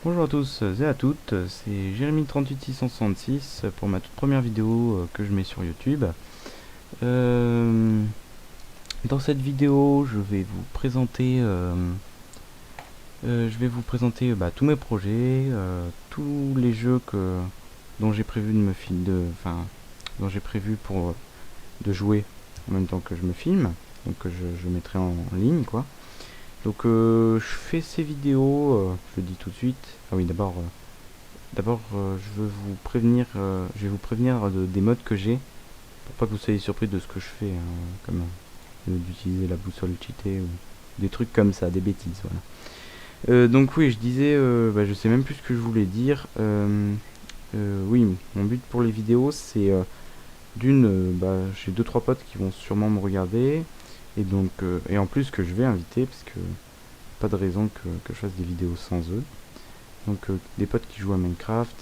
Bonjour à tous et à toutes, c'est Jérémy38666 pour ma toute première vidéo que je mets sur YouTube. Euh, Dans cette vidéo, je vais vous présenter tous mes projets, tous les jeux dont j'ai prévu dont j'ai prévu de jouer en même temps que je me filme, donc que je mettrai en ligne quoi. Donc je fais ces vidéos, je le dis tout de suite. Ah oui, d'abord, je vais vous prévenir des modes que j'ai, pour pas que vous soyez surpris de ce que je fais, hein, comme d'utiliser la boussole cheatée ou des trucs comme ça, des bêtises, voilà. Donc oui, je disais, je sais même plus ce que je voulais dire. Oui, mon but pour les vidéos, c'est j'ai deux trois potes qui vont sûrement me regarder, et donc et en plus que je vais inviter, parce que pas de raison que je fasse des vidéos sans eux. Donc des potes qui jouent à Minecraft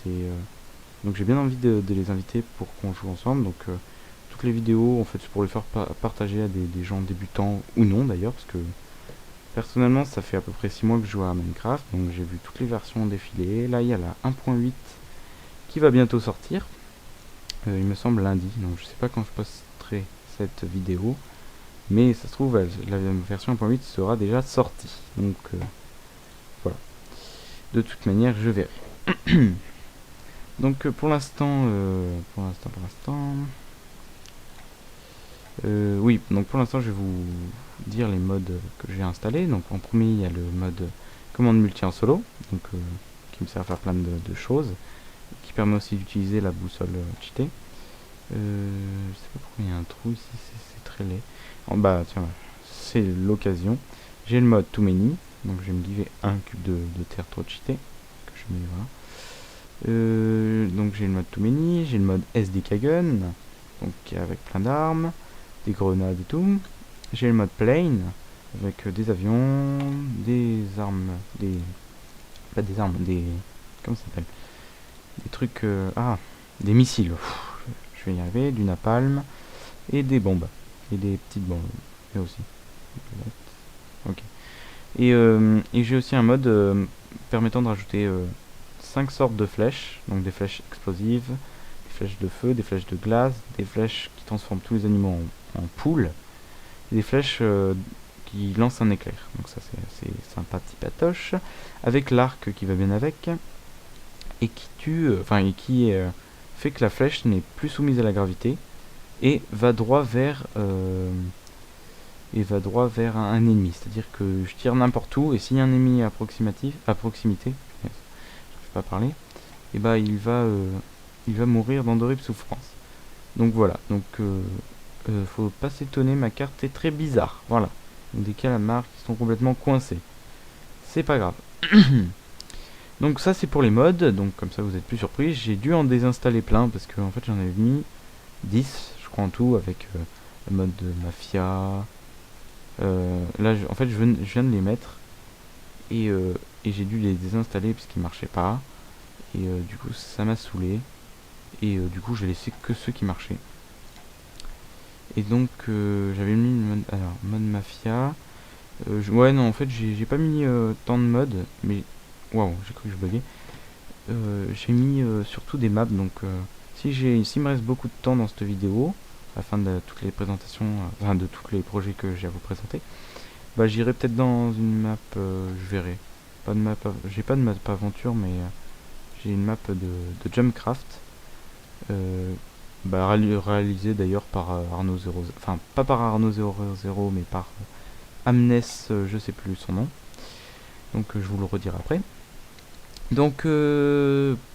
donc j'ai bien envie de les inviter pour qu'on joue ensemble. Donc toutes les vidéos en fait c'est pour les faire partager à des gens débutants ou non d'ailleurs, parce que personnellement ça fait à peu près 6 mois que je joue à Minecraft, donc j'ai vu toutes les versions défiler. Là il y a la 1.8 qui va bientôt sortir, il me semble lundi, donc je sais pas quand je posterai cette vidéo, mais ça se trouve la version 1.8 sera déjà sortie, donc voilà, de toute manière je verrai. Donc oui, donc pour l'instant je vais vous dire les modes que j'ai installés. Donc en premier il y a le mode commande multi en solo, donc qui me sert à faire plein de choses, qui permet aussi d'utiliser la boussole cheatée. Je sais pas pourquoi il y a un trou ici, c'est très laid. En bas, tiens, c'est l'occasion. J'ai le mode too many, donc je vais me giver un cube de terre trop cheaté, que je mets voilà. Donc j'ai le mode too many, j'ai le mode SDK gun, donc avec plein d'armes, des grenades et tout. J'ai le mode plane avec des avions, des armes, pas des armes, comment ça s'appelle, des trucs, des missiles. Je vais y arriver, du napalm et des bombes et des petites bombes. Et aussi. Ok. Et j'ai aussi un mode permettant de rajouter 5 sortes de flèches, donc des flèches explosives, des flèches de feu, des flèches de glace, des flèches qui transforment tous les animaux en poules, et des flèches qui lancent un éclair. Donc ça c'est sympathique patoche, avec l'arc qui va bien avec, et qui tue, fait que la flèche n'est plus soumise à la gravité, et va droit vers un ennemi. C'est-à-dire que je tire n'importe où, et s'il y a un ennemi à proximité, je ne peux pas parler, et il va mourir dans d'horribles souffrances. Donc voilà, donc faut pas s'étonner, ma carte est très bizarre, voilà. Donc des calamars qui sont complètement coincés. C'est pas grave. Donc ça c'est pour les modes, donc comme ça vous êtes plus surpris. J'ai dû en désinstaller plein parce que en fait j'en avais mis 10 je crois en tout, avec le mode de mafia. Là en fait je viens de les mettre, et j'ai dû les désinstaller parce qu'ils marchaient pas, et du coup ça m'a saoulé, et du coup j'ai laissé que ceux qui marchaient. Et donc j'avais mis le mode mafia. Ouais non en fait j'ai pas mis tant de modes, mais waouh j'ai cru que je buguais. J'ai mis surtout des maps, donc s'il me reste beaucoup de temps dans cette vidéo, à la fin de toutes les présentations, de tous les projets que j'ai à vous présenter, j'irai peut-être dans une map, je verrai. J'ai pas de map aventure, mais j'ai une map de Jumpcraft, réalisée d'ailleurs par Arnaud 00, enfin pas par Arnaud 00, mais par Amnes, je sais plus son nom, donc je vous le redirai après. Donc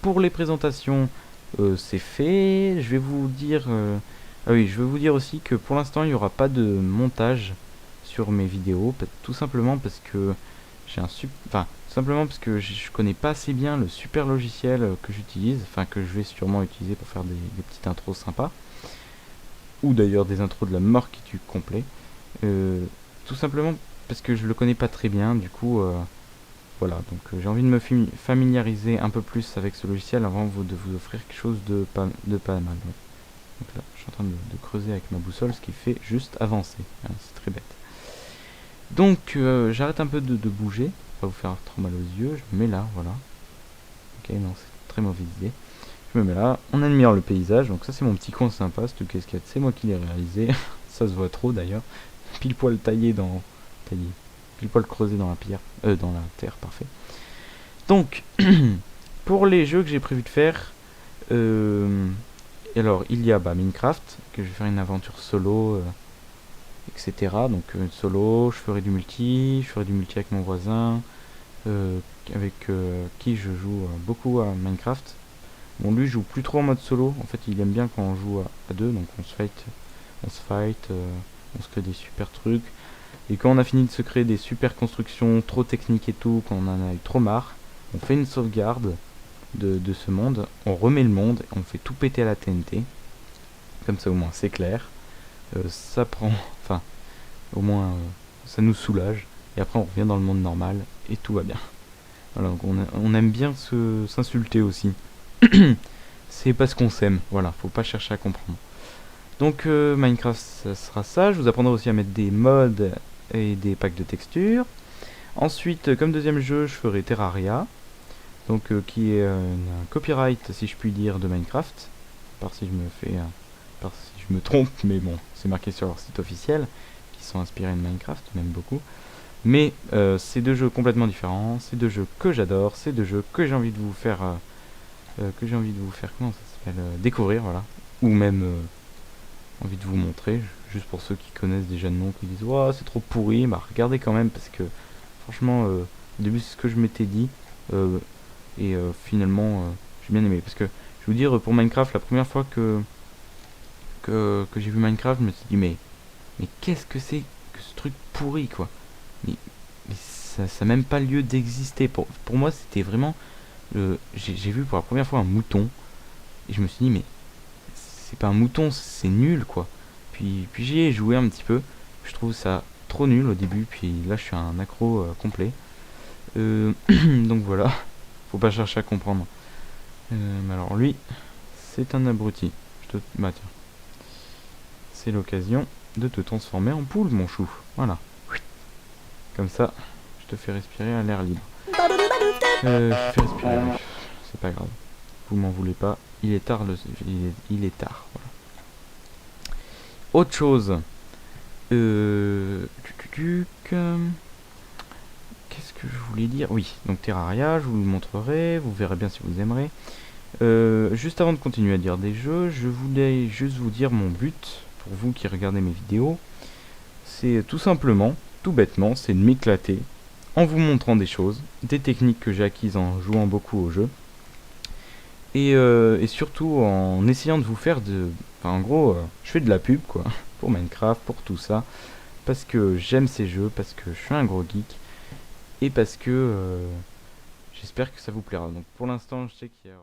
pour les présentations, c'est fait. Je vais vous dire ah oui, je vais vous dire aussi que pour l'instant il n'y aura pas de montage sur mes vidéos, tout simplement parce que je connais pas assez bien le super logiciel que j'utilise, enfin que je vais sûrement utiliser pour faire des petites intros sympas, ou d'ailleurs des intros de la mort qui tue complet. Tout simplement parce que je le connais pas très bien, du coup voilà, donc j'ai envie de me familiariser un peu plus avec ce logiciel avant de vous offrir quelque chose de pas mal. Ouais. Donc là, je suis en train de creuser avec ma boussole, ce qui fait juste avancer. Hein, c'est très bête. Donc j'arrête un peu de bouger, pas vous faire trop mal aux yeux, je me mets là, voilà. Ok, non, c'est une très mauvaise idée. Je me mets là, on admire le paysage, donc ça c'est mon petit coin sympa, cette cascade, c'est moi qui l'ai réalisé. Ça se voit trop d'ailleurs. Pile poil taillé dans... Taillé. Pile poil creusé dans la pierre. Dans la terre, parfait. Donc, pour les jeux que j'ai prévu de faire, alors il y a Minecraft, que je vais faire une aventure solo, etc. Donc solo, je ferai du multi avec mon voisin, avec qui je joue beaucoup à Minecraft. Bon, lui joue plus trop en mode solo, en fait il aime bien quand on joue à deux, donc on se fight, on se crée des super trucs. Et quand on a fini de se créer des super constructions trop techniques et tout, quand on en a eu trop marre, on fait une sauvegarde de ce monde, on remet le monde, on fait tout péter à la TNT. Comme ça au moins c'est clair. Ça prend... Enfin, au moins ça nous soulage. Et après on revient dans le monde normal et tout va bien. Voilà, donc on aime bien s'insulter aussi. C'est parce qu'on s'aime, voilà, faut pas chercher à comprendre. Donc Minecraft ça sera ça, je vous apprendrai aussi à mettre des mods et des packs de textures. Ensuite, comme deuxième jeu, je ferai Terraria, donc qui est un copyright, si je puis dire, de Minecraft. Par si je me fais, par si je me trompe, mais bon, c'est marqué sur leur site officiel, qui sont inspirés de Minecraft, même beaucoup. Mais c'est deux jeux complètement différents, c'est deux jeux que j'adore, c'est deux jeux que j'ai envie de vous faire, comment ça s'appelle, découvrir, voilà, ou même envie de vous montrer, juste pour ceux qui connaissent déjà le nom, qui disent ouah c'est trop pourri, bah regardez quand même parce que franchement au début c'est ce que je m'étais dit et finalement j'ai bien aimé parce que je vais vous dire pour Minecraft la première fois que j'ai vu Minecraft je me suis dit mais qu'est-ce que c'est que ce truc pourri quoi, mais, mais ça n'a même pas lieu d'exister pour moi c'était vraiment j'ai vu pour la première fois un mouton et je me suis dit mais c'est pas un mouton, c'est nul quoi. Puis j'y ai joué un petit peu. Je trouve ça trop nul au début, puis là je suis un accro complet. Donc voilà, faut pas chercher à comprendre. Mais alors lui, c'est un abruti. Bah tiens, c'est l'occasion de te transformer en poule mon chou. Voilà. Comme ça, je te fais respirer à l'air libre. Je fais respirer, bref. C'est pas grave. Vous m'en voulez pas. Il est tard, il est tard. Voilà. Autre chose. Qu'est-ce que je voulais dire? Oui, donc Terraria, je vous le montrerai, vous verrez bien si vous aimerez. Juste avant de continuer à dire des jeux, je voulais juste vous dire mon but, pour vous qui regardez mes vidéos. C'est tout simplement, tout bêtement, c'est de m'éclater en vous montrant des choses, des techniques que j'ai acquises en jouant beaucoup au jeu. Et surtout en essayant de vous faire de... Enfin, en gros, je fais de la pub, quoi, pour Minecraft, pour tout ça. Parce que j'aime ces jeux, parce que je suis un gros geek. Et parce que j'espère que ça vous plaira. Donc pour l'instant, je sais qu'il y a...